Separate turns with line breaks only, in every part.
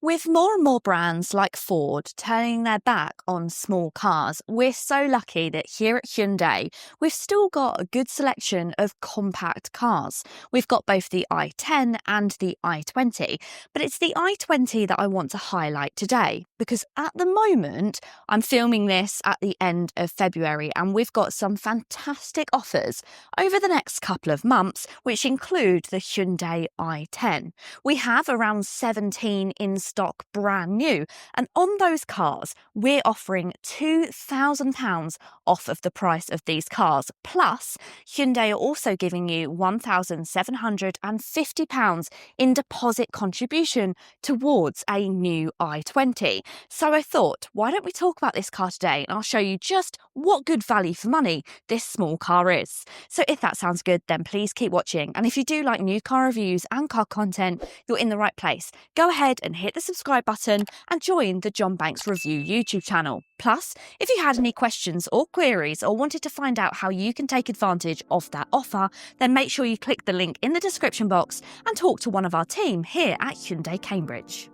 With more and more brands like Ford turning their back on small cars, we're so lucky that here at Hyundai, we've still got a good selection of compact cars. We've got both the i10 and the i20, but it's the i20 that I want to highlight today because at the moment, I'm filming this at the end of February and we've got some fantastic offers over the next couple of months, which include the Hyundai i10. We have around 17 in stock brand new, and on those cars we're offering £2,000 off of the price of these cars, plus Hyundai are also giving you £1,750 in deposit contribution towards a new i20. So I thought, why don't we talk about this car today and I'll show you just what good value for money this small car is. So if that sounds good, then please keep watching, and if you do like new car reviews and car content, you're in the right place. Go ahead and hit the subscribe button and join the John Banks Review YouTube channel. Plus, if you had any questions or queries or wanted to find out how you can take advantage of that offer, then make sure you click the link in the description box and talk to one of our team here at Hyundai Cambridge.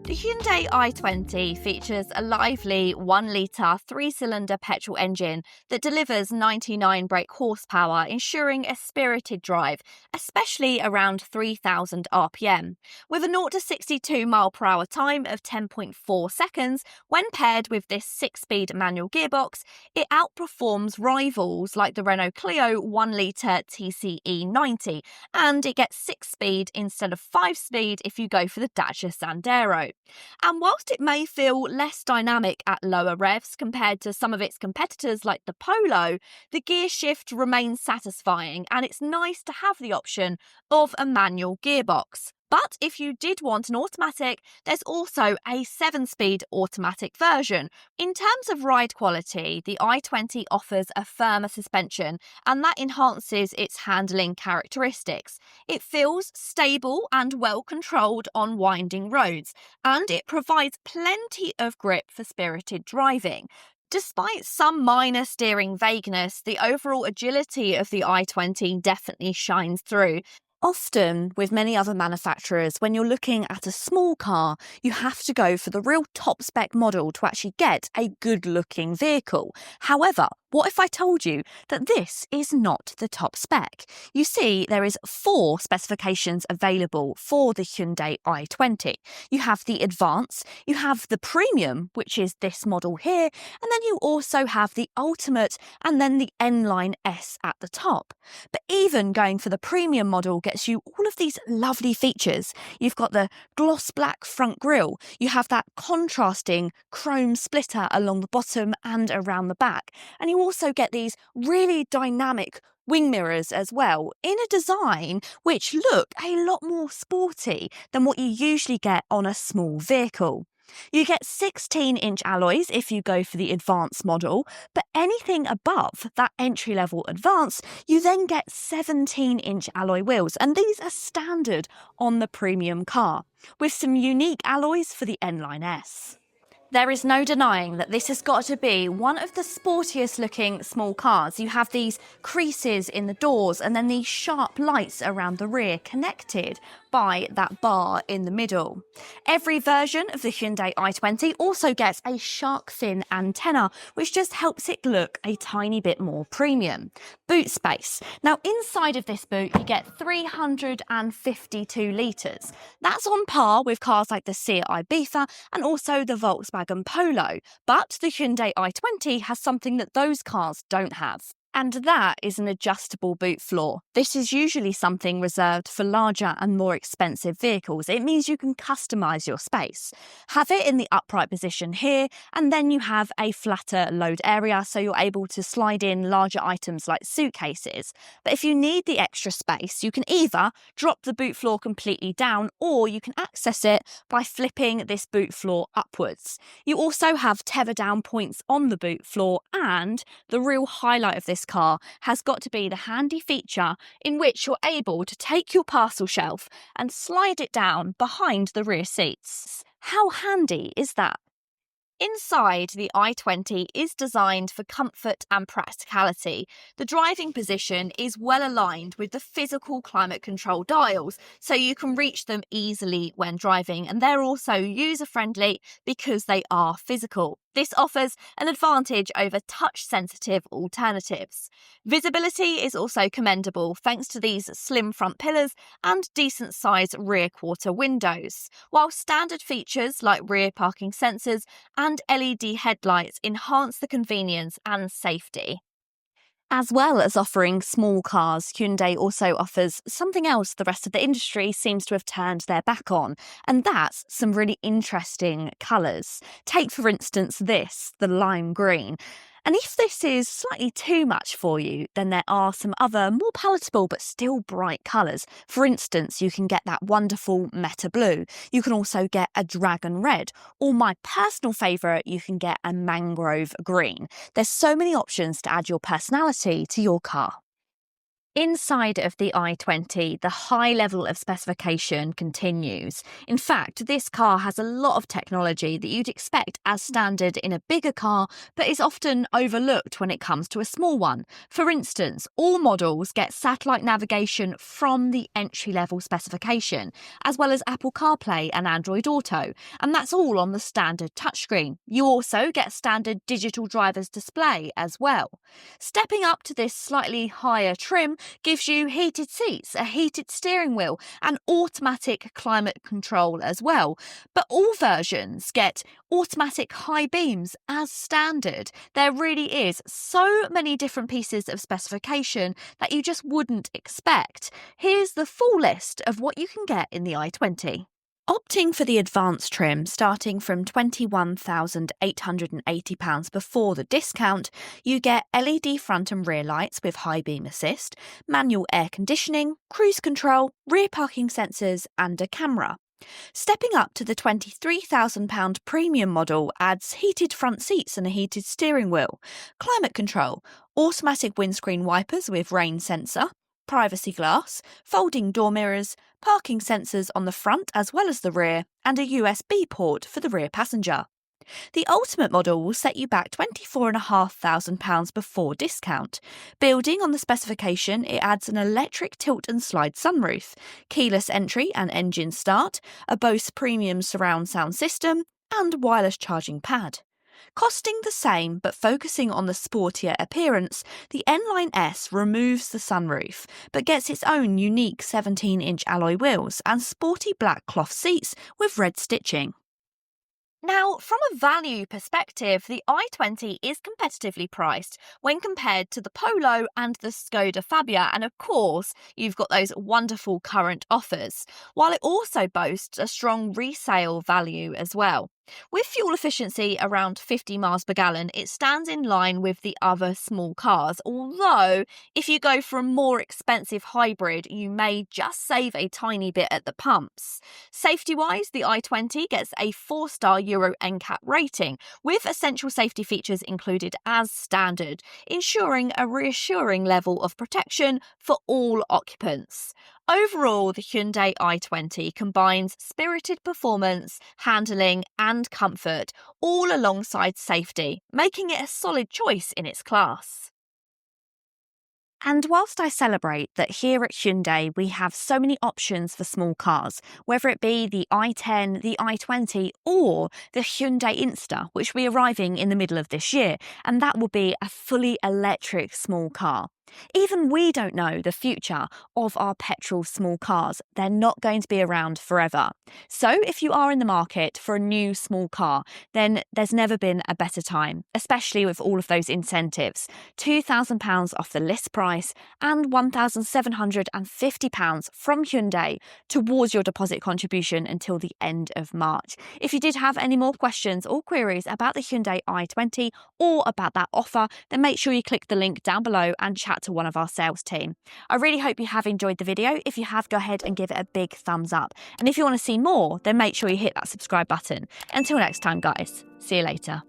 The Hyundai i20 features a lively 1-litre 3-cylinder petrol engine that delivers 99 brake horsepower, ensuring a spirited drive, especially around 3,000 RPM. With a 0 to 62 mph time of 10.4 seconds, when paired with this 6-speed manual gearbox, it outperforms rivals like the Renault Clio 1-litre TCE 90, and it gets 6-speed instead of 5-speed if you go for the Dacia Sandero. And whilst it may feel less dynamic at lower revs compared to some of its competitors like the Polo, the gear shift remains satisfying, and it's nice to have the option of a manual gearbox. But if you did want an automatic, there's also a 7-speed automatic version. In terms of ride quality, the i20 offers a firmer suspension, and that enhances its handling characteristics. It feels stable and well controlled on winding roads, and it provides plenty of grip for spirited driving. Despite some minor steering vagueness, the overall agility of the i20 definitely shines through. Often, with many other manufacturers, when you're looking at a small car, you have to go for the real top spec model to actually get a good looking vehicle. However, what if I told you that this is not the top spec? You see, there is 4 specifications available for the Hyundai i20. You have the Advance, you have the Premium, which is this model here, and then you also have the Ultimate and then the N-Line S at the top. But even going for the Premium model gets you all of these lovely features. You've got the gloss black front grille, you have that contrasting chrome splitter along the bottom and around the back, and you also get these really dynamic wing mirrors as well, in a design which look a lot more sporty than what you usually get on a small vehicle. You get 16-inch alloys if you go for the Advanced model, but anything above that entry-level Advance, you then get 17-inch alloy wheels, and these are standard on the Premium car, with some unique alloys for the N-Line S. There is no denying that this has got to be one of the sportiest looking small cars. You have these creases in the doors and then these sharp lights around the rear connected by that bar in the middle. Every version of the Hyundai i20 also gets a shark fin antenna, which just helps it look a tiny bit more premium. Boot space. Now inside of this boot you get 352 litres. That's on par with cars like the Seat Ibiza and also the Volkswagen Polo, but the Hyundai i20 has something that those cars don't have. And that is an adjustable boot floor. This is usually something reserved for larger and more expensive vehicles. It means you can customise your space. Have it in the upright position here, and then you have a flatter load area, so you're able to slide in larger items like suitcases. But if you need the extra space, you can either drop the boot floor completely down, or you can access it by flipping this boot floor upwards. You also have tether down points on the boot floor, and the real highlight of this this car has got to be the handy feature in which you're able to take your parcel shelf and slide it down behind the rear seats. How handy is that? Inside, the i20 is designed for comfort and practicality. The driving position is well aligned with the physical climate control dials, so you can reach them easily when driving, and they're also user-friendly because they are physical. This offers an advantage over touch-sensitive alternatives. Visibility is also commendable thanks to these slim front pillars and decent-sized rear quarter windows, while standard features like rear parking sensors and LED headlights enhance the convenience and safety. As well as offering small cars, Hyundai also offers something else the rest of the industry seems to have turned their back on, and that's some really interesting colours. Take, for instance, the lime green. And if this is slightly too much for you, then there are some other more palatable but still bright colours. For instance, you can get that wonderful meta blue. You can also get a dragon red, or my personal favourite, you can get a mangrove green. There's so many options to add your personality to your car. Inside of the i20, the high level of specification continues. In fact, this car has a lot of technology that you'd expect as standard in a bigger car, but is often overlooked when it comes to a small one. For instance, all models get satellite navigation from the entry-level specification, as well as Apple CarPlay and Android Auto, and that's all on the standard touchscreen. You also get standard digital driver's display as well. Stepping up to this slightly higher trim gives you heated seats, a heated steering wheel, and automatic climate control as well. But all versions get automatic high beams as standard. There really is so many different pieces of specification that you just wouldn't expect. Here's the full list of what you can get in the i20. Opting for the advanced trim, starting from £21,880 before the discount, you get LED front and rear lights with high beam assist, manual air conditioning, cruise control, rear parking sensors, and a camera. Stepping up to the £23,000 premium model adds heated front seats and a heated steering wheel, climate control, automatic windscreen wipers with rain sensor, privacy glass, folding door mirrors, parking sensors on the front as well as the rear, and a USB port for the rear passenger. The Ultimate model will set you back £24,500 before discount. Building on the specification, it adds an electric tilt and slide sunroof, keyless entry and engine start, a Bose premium surround sound system, and wireless charging pad. Costing the same but focusing on the sportier appearance, the N-Line S removes the sunroof but gets its own unique 17-inch alloy wheels and sporty black cloth seats with red stitching. Now, from a value perspective, the i20 is competitively priced when compared to the Polo and the Skoda Fabia, and of course, you've got those wonderful current offers, while it also boasts a strong resale value as well. With fuel efficiency around 50 miles per gallon, it stands in line with the other small cars, although if you go for a more expensive hybrid, you may just save a tiny bit at the pumps. Safety-wise, the i20 gets a 4-star Euro NCAP rating, with essential safety features included as standard, ensuring a reassuring level of protection for all occupants. Overall, the Hyundai i20 combines spirited performance, handling, and comfort, all alongside safety, making it a solid choice in its class. And whilst I celebrate that here at Hyundai we have so many options for small cars, whether it be the i10, the i20 or the Hyundai Insta, which will be arriving in the middle of this year, and that will be a fully electric small car. Even we don't know the future of our petrol small cars. They're not going to be around forever. So if you are in the market for a new small car, then there's never been a better time, especially with all of those incentives. £2,000 off the list price and £1,750 from Hyundai towards your deposit contribution until the end of March. If you did have any more questions or queries about the Hyundai i20 or about that offer, then make sure you click the link down below and chat to one of our sales team. I really hope you have enjoyed the video. If you have, go ahead and give it a big thumbs up. And if you want to see more, then make sure you hit that subscribe button. Until next time, guys, see you later.